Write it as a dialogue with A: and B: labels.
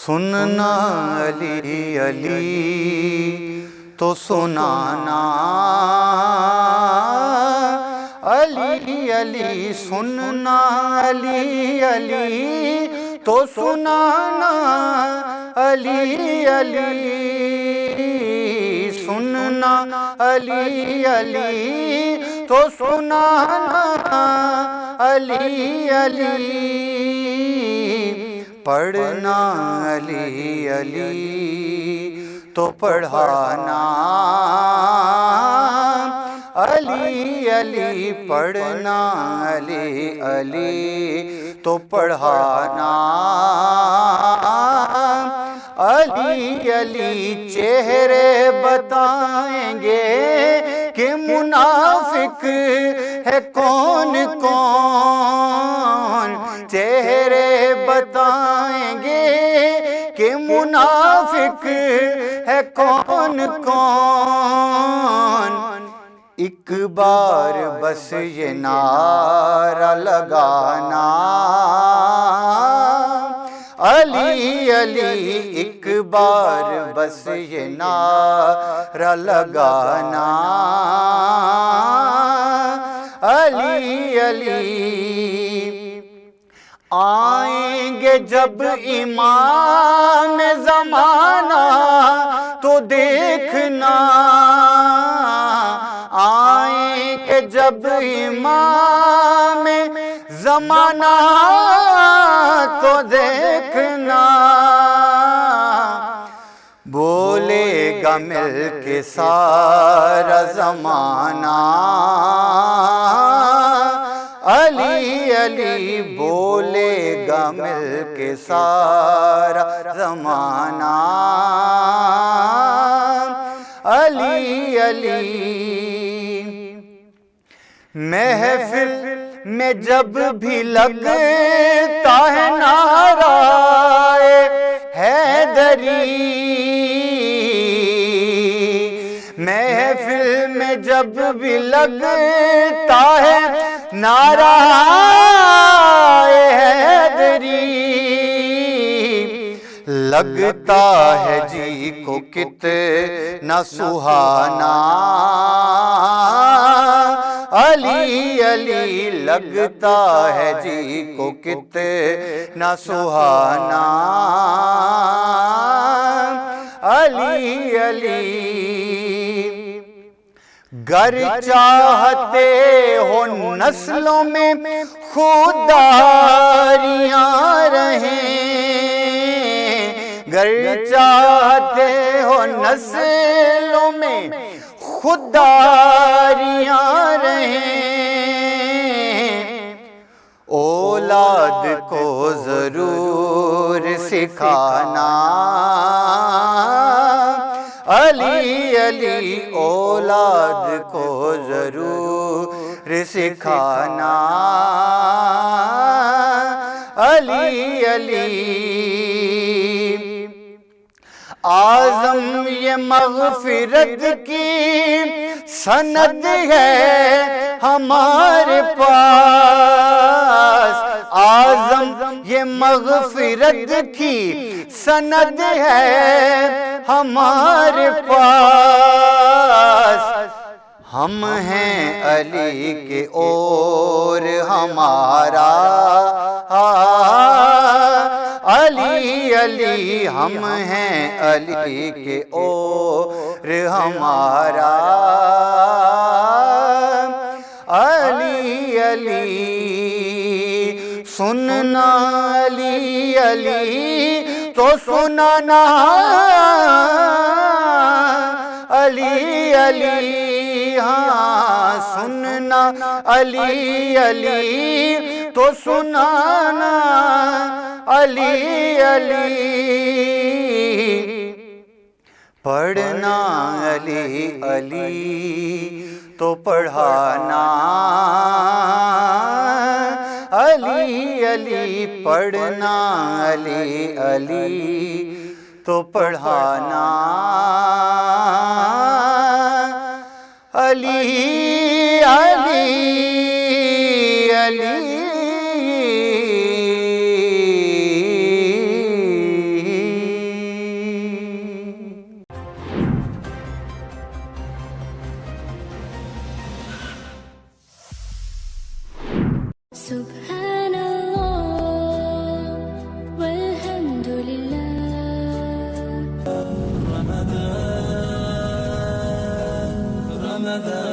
A: سننا علی علی تو سنانا، علی علی سننا علی علی تو سنانا، علی علی سننا علی علی تو سنانا، علی علی پڑھنا علی علی تو پڑھانا، علی علی پڑھنا علی علی تو پڑھانا، علی علی چہرے بتائیں گے کہ منافق ہے کون کون، چہرے بتائیں گے کہ منافق ہے کون کون، ایک بار بس یہ نعرہ لگانا، علی علی ایک بار بس یہ نعرہ لگانا، علی علی آئیں گے جب امام زمانہ تو دیکھنا، آئیں گے جب امام زمانہ تو دیکھنا، بولے گا مل کے سارا زمانہ، علی علی بولے گا مل کے سارا زمانہ، علی علی محفل میں جب بھی لگتا ہے نعرہ حیدری، محفل میں جب بھی لگتا ہے نعرہ حیدری، لگتا ہے جی کو کتنا سہانا، علی علی لگتا ہے جی کو کتنا سہانا، علی علی گر چاہتے ہو نسلوں میں خودداریاں رہیں، گر چاہتے ہو نسلوں میں خودداریاں رہیں، اولاد کو ضرور سکھانا، علی علی اولاد کو ضرور سکھانا، علی علی اعظم یہ مغفرت کی سند ہے ہمارے پاس، اعظم یہ مغفرت کی سند ہے ہمارے پاس، ہم ہیں علی کے اور ہمارا، علی علی ہم ہیں علی کے اور ہمارا، علی علی سننا علی علی تو سنانا، علی علی ہاں سننا علی علی تو سنانا، علی علی پڑھنا علی علی تو پڑھانا، علی علی پڑھنا علی علی تو پڑھانا، علی علی علی
B: سبحان الله والحمد لله. رمضان